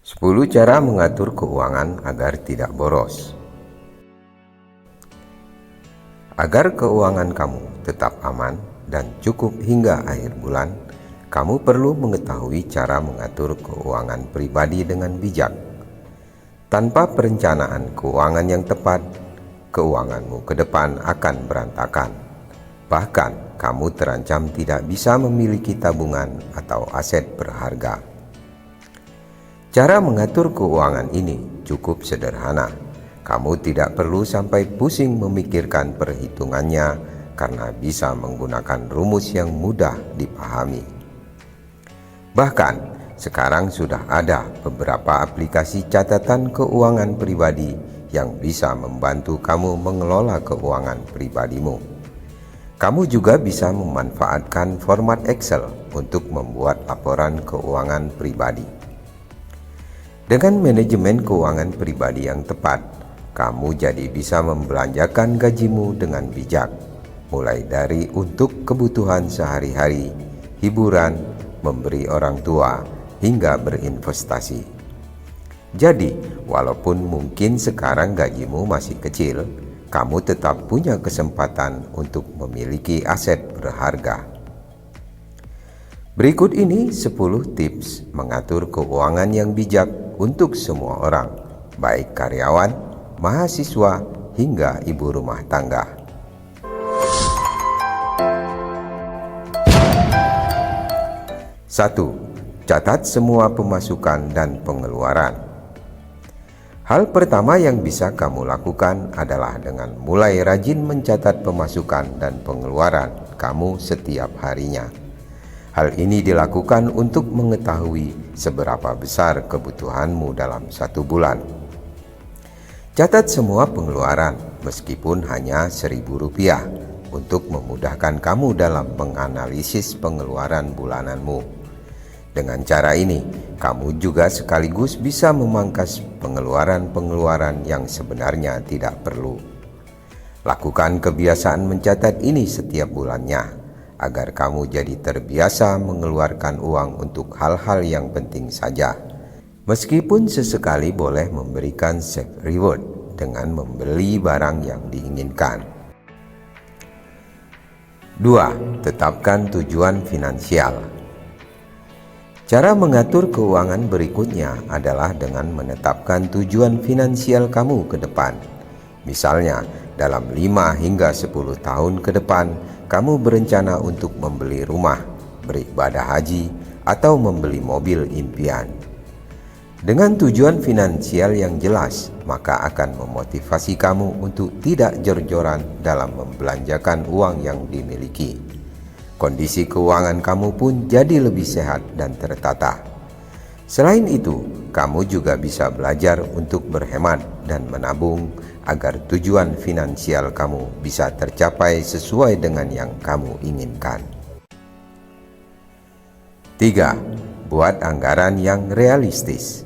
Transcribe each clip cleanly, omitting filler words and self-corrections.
10 cara mengatur keuangan agar tidak boros. Agar keuangan kamu tetap aman dan cukup hingga akhir bulan, kamu perlu mengetahui cara mengatur keuangan pribadi dengan bijak. Tanpa perencanaan keuangan yang tepat, keuanganmu ke depan akan berantakan. Bahkan, kamu terancam tidak bisa memiliki tabungan atau aset berharga. Cara mengatur keuangan ini cukup sederhana. Kamu tidak perlu sampai pusing memikirkan perhitungannya karena bisa menggunakan rumus yang mudah dipahami. Bahkan, sekarang sudah ada beberapa aplikasi catatan keuangan pribadi yang bisa membantu kamu mengelola keuangan pribadimu. Kamu juga bisa memanfaatkan format Excel untuk membuat laporan keuangan pribadi. Dengan manajemen keuangan pribadi yang tepat, kamu jadi bisa membelanjakan gajimu dengan bijak, mulai dari untuk kebutuhan sehari-hari, hiburan, memberi orang tua, hingga berinvestasi. Jadi, walaupun mungkin sekarang gajimu masih kecil, kamu tetap punya kesempatan untuk memiliki aset berharga. Berikut ini 10 tips mengatur keuangan yang bijak untuk semua orang, baik karyawan, mahasiswa, hingga ibu rumah tangga. 1. Catat semua pemasukan dan pengeluaran. Hal pertama yang bisa kamu lakukan adalah dengan mulai rajin mencatat pemasukan dan pengeluaran kamu setiap harinya. Hal ini dilakukan untuk mengetahui seberapa besar kebutuhanmu dalam satu bulan. Catat semua pengeluaran, meskipun hanya Rp1.000, untuk memudahkan kamu dalam menganalisis pengeluaran bulananmu. Dengan cara ini, kamu juga sekaligus bisa memangkas pengeluaran-pengeluaran yang sebenarnya tidak perlu. Lakukan kebiasaan mencatat ini setiap bulannya, agar kamu jadi terbiasa mengeluarkan uang untuk hal-hal yang penting saja. Meskipun sesekali boleh memberikan self reward dengan membeli barang yang diinginkan. 2. Tetapkan tujuan finansial. Cara mengatur keuangan berikutnya adalah dengan menetapkan tujuan finansial kamu ke depan. Misalnya, dalam 5 hingga 10 tahun ke depan, kamu berencana untuk membeli rumah, beribadah haji, atau membeli mobil impian. Dengan tujuan finansial yang jelas, maka akan memotivasi kamu untuk tidak jor-joran dalam membelanjakan uang yang dimiliki. Kondisi keuangan kamu pun jadi lebih sehat dan tertata. Selain itu, kamu juga bisa belajar untuk berhemat dan menabung agar tujuan finansial kamu bisa tercapai sesuai dengan yang kamu inginkan. 3. Buat anggaran yang realistis.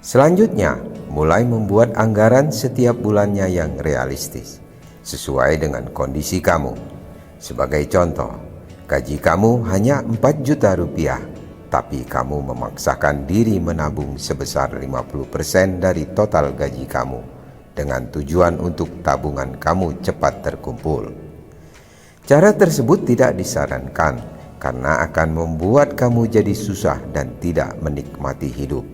Selanjutnya, mulai membuat anggaran setiap bulannya yang realistis, sesuai dengan kondisi kamu. Sebagai contoh, gaji kamu hanya Rp4 juta, tapi kamu memaksakan diri menabung sebesar 50% dari total gaji kamu, dengan tujuan untuk tabungan kamu cepat terkumpul. Cara tersebut tidak disarankan, karena akan membuat kamu jadi susah dan tidak menikmati hidup.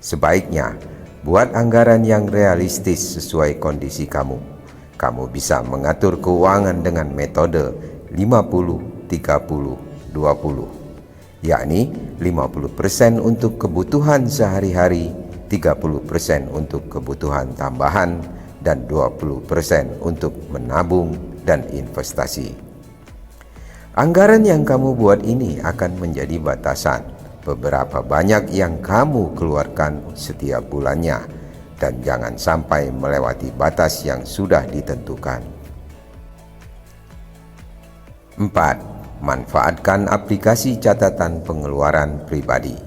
Sebaiknya, buat anggaran yang realistis sesuai kondisi kamu. Kamu bisa mengatur keuangan dengan metode 50-30-20, yakni 50% untuk kebutuhan sehari-hari, 30% untuk kebutuhan tambahan, dan 20% untuk menabung dan investasi. Anggaran yang kamu buat ini akan menjadi batasan beberapa banyak yang kamu keluarkan setiap bulannya, dan jangan sampai melewati batas yang sudah ditentukan. 4. Manfaatkan aplikasi catatan pengeluaran pribadi.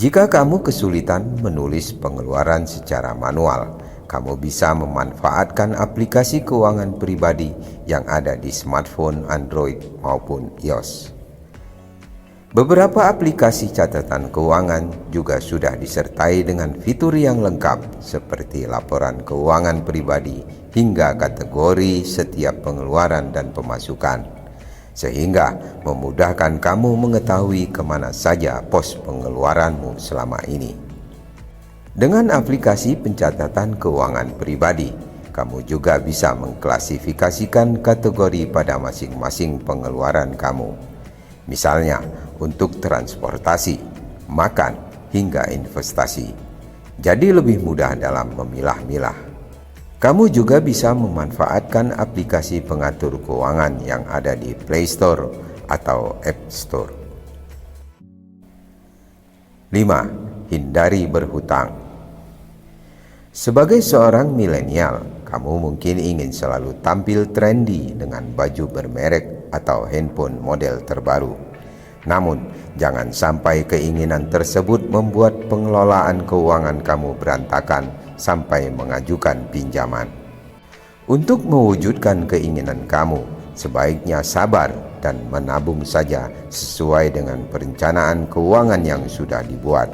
Jika kamu kesulitan menulis pengeluaran secara manual, kamu bisa memanfaatkan aplikasi keuangan pribadi yang ada di smartphone Android maupun iOS. Beberapa aplikasi catatan keuangan juga sudah disertai dengan fitur yang lengkap seperti laporan keuangan pribadi hingga kategori setiap pengeluaran dan pemasukan, sehingga memudahkan kamu mengetahui kemana saja pos pengeluaranmu selama ini. Dengan aplikasi pencatatan keuangan pribadi, kamu juga bisa mengklasifikasikan kategori pada masing-masing pengeluaran kamu. Misalnya, untuk transportasi, makan, hingga investasi. Jadi lebih mudah dalam memilah-milah. Kamu juga bisa memanfaatkan aplikasi pengatur keuangan yang ada di Play Store atau App Store. 5. Hindari berhutang. Sebagai seorang milenial, kamu mungkin ingin selalu tampil trendy dengan baju bermerek atau handphone model terbaru. Namun, jangan sampai keinginan tersebut membuat pengelolaan keuangan kamu berantakan sampai mengajukan pinjaman. Untuk mewujudkan keinginan kamu, sebaiknya sabar dan menabung saja sesuai dengan perencanaan keuangan yang sudah dibuat.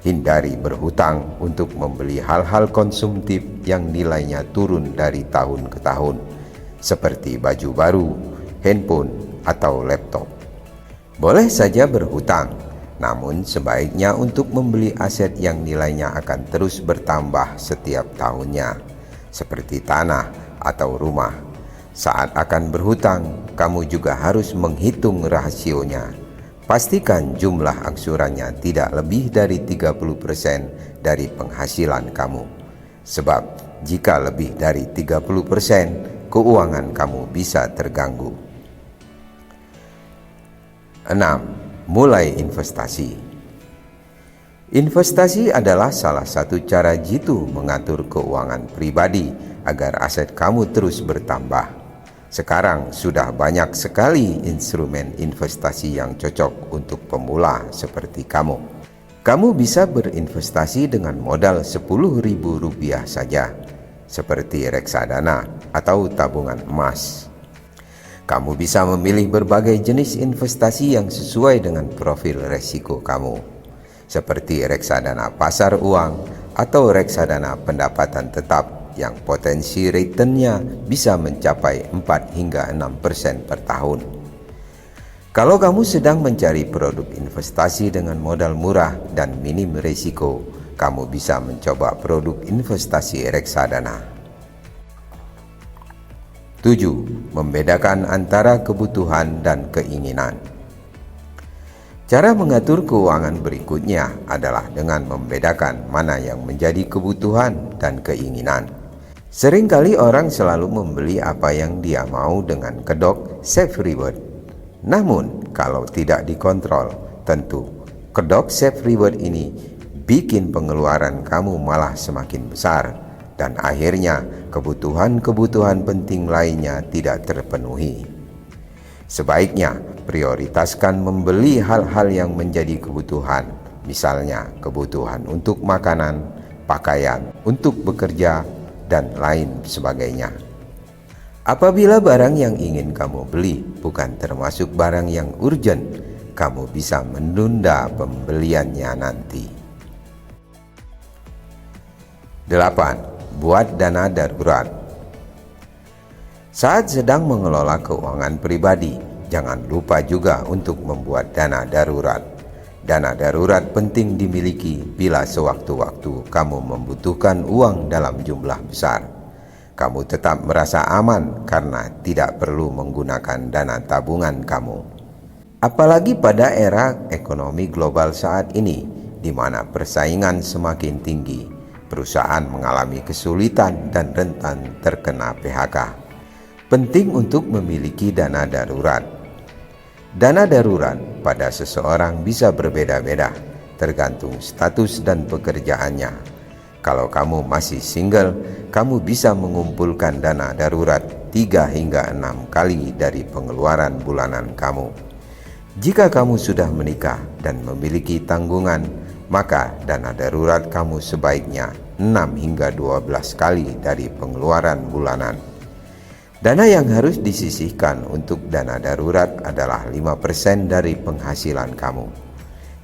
Hindari berhutang untuk membeli hal-hal konsumtif yang nilainya turun dari tahun ke tahun, seperti baju baru, handphone, atau laptop. Boleh saja berhutang, namun sebaiknya untuk membeli aset yang nilainya akan terus bertambah setiap tahunnya, seperti tanah atau rumah. Saat akan berhutang, kamu juga harus menghitung rasionya. Pastikan jumlah angsurannya tidak lebih dari 30% dari penghasilan kamu. Sebab jika lebih dari 30%, keuangan kamu bisa terganggu. 6. Mulai investasi. Investasi adalah salah satu cara jitu mengatur keuangan pribadi agar aset kamu terus bertambah. Sekarang sudah banyak sekali instrumen investasi yang cocok untuk pemula seperti kamu. Kamu bisa berinvestasi dengan modal Rp10.000 saja, seperti reksadana atau tabungan emas. Kamu bisa memilih berbagai jenis investasi yang sesuai dengan profil resiko kamu, seperti reksadana pasar uang atau reksadana pendapatan tetap yang potensi returnnya bisa mencapai 4 hingga 6% per tahun. Kalau kamu sedang mencari produk investasi dengan modal murah dan minim risiko, kamu bisa mencoba produk investasi reksadana. 7. Membedakan antara kebutuhan dan keinginan. Cara mengatur keuangan berikutnya adalah dengan membedakan mana yang menjadi kebutuhan dan keinginan. Seringkali orang selalu membeli apa yang dia mau dengan kedok save reward. Namun, kalau tidak dikontrol, tentu kedok save reward ini bikin pengeluaran kamu malah semakin besar. Dan akhirnya kebutuhan-kebutuhan penting lainnya tidak terpenuhi. Sebaiknya prioritaskan membeli hal-hal yang menjadi kebutuhan, misalnya kebutuhan untuk makanan, pakaian, untuk bekerja, dan lain sebagainya. Apabila barang yang ingin kamu beli bukan termasuk barang yang urgent, kamu bisa menunda pembeliannya nanti. 8. Buat dana darurat. Saat sedang mengelola keuangan pribadi, jangan lupa juga untuk membuat dana darurat. Dana darurat penting dimiliki bila sewaktu-waktu kamu membutuhkan uang dalam jumlah besar. Kamu tetap merasa aman karena tidak perlu menggunakan dana tabungan kamu. Apalagi pada era ekonomi global saat ini, di mana persaingan semakin tinggi. Perusahaan mengalami kesulitan dan rentan terkena PHK. Penting untuk memiliki dana darurat. Dana darurat pada seseorang bisa berbeda-beda, tergantung status dan pekerjaannya. Kalau kamu masih single, kamu bisa mengumpulkan dana darurat 3 hingga 6 kali dari pengeluaran bulanan kamu. Jika kamu sudah menikah dan memiliki tanggungan, maka dana darurat kamu sebaiknya 6 hingga 12 kali dari pengeluaran bulanan. Dana yang harus disisihkan untuk dana darurat adalah 5% dari penghasilan kamu.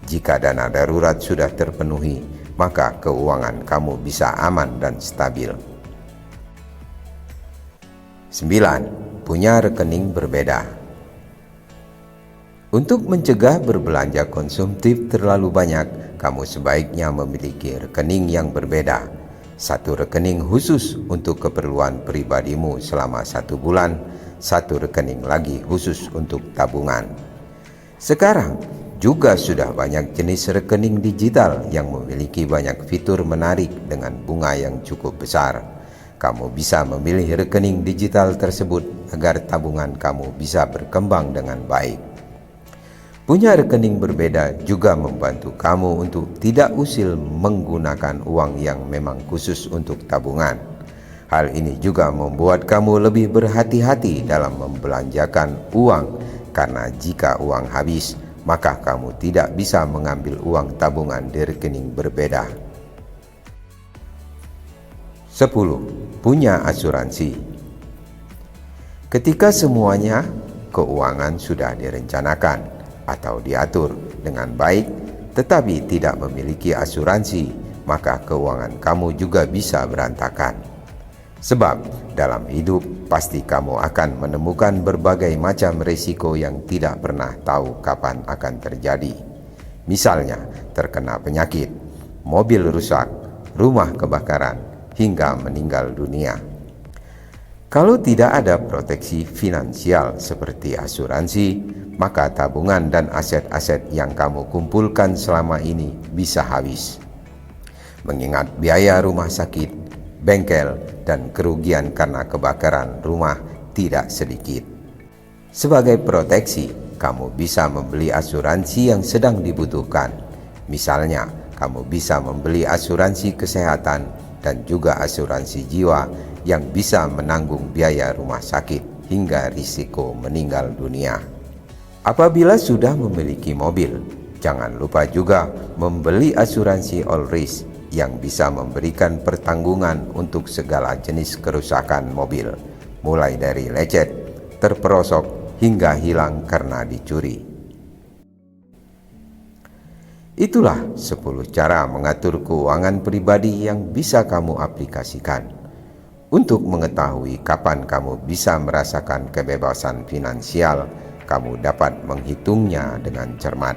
Jika dana darurat sudah terpenuhi, maka keuangan kamu bisa aman dan stabil. 9. Punya rekening berbeda. Untuk mencegah berbelanja konsumtif terlalu banyak, kamu sebaiknya memiliki rekening yang berbeda. Satu rekening khusus untuk keperluan pribadimu selama 1 bulan, satu rekening lagi khusus untuk tabungan. Sekarang juga sudah banyak jenis rekening digital yang memiliki banyak fitur menarik dengan bunga yang cukup besar. Kamu bisa memilih rekening digital tersebut agar tabungan kamu bisa berkembang dengan baik. Punya rekening berbeda juga membantu kamu untuk tidak usil menggunakan uang yang memang khusus untuk tabungan. Hal ini juga membuat kamu lebih berhati-hati dalam membelanjakan uang, karena jika uang habis, maka kamu tidak bisa mengambil uang tabungan di rekening berbeda. 10. Punya asuransi. Ketika semuanya keuangan sudah direncanakan atau diatur dengan baik, tetapi tidak memiliki asuransi, maka keuangan kamu juga bisa berantakan. Sebab dalam hidup pasti kamu akan menemukan berbagai macam risiko yang tidak pernah tahu kapan akan terjadi. Misalnya terkena penyakit, mobil rusak, rumah kebakaran, hingga meninggal dunia. Kalau tidak ada proteksi finansial seperti asuransi, maka tabungan dan aset-aset yang kamu kumpulkan selama ini bisa habis. Mengingat biaya rumah sakit, bengkel, dan kerugian karena kebakaran rumah tidak sedikit. Sebagai proteksi, kamu bisa membeli asuransi yang sedang dibutuhkan. Misalnya, kamu bisa membeli asuransi kesehatan dan juga asuransi jiwa yang bisa menanggung biaya rumah sakit hingga risiko meninggal dunia. Apabila sudah memiliki mobil, jangan lupa juga membeli asuransi all risk yang bisa memberikan pertanggungan untuk segala jenis kerusakan mobil, mulai dari lecet, terperosok, hingga hilang karena dicuri. Itulah 10 cara mengatur keuangan pribadi yang bisa kamu aplikasikan. Untuk mengetahui kapan kamu bisa merasakan kebebasan finansial, kamu dapat menghitungnya dengan cermat.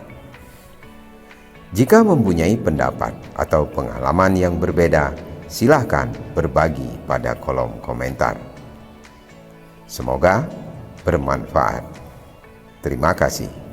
Jika mempunyai pendapat atau pengalaman yang berbeda, silakan berbagi pada kolom komentar. Semoga bermanfaat. Terima kasih.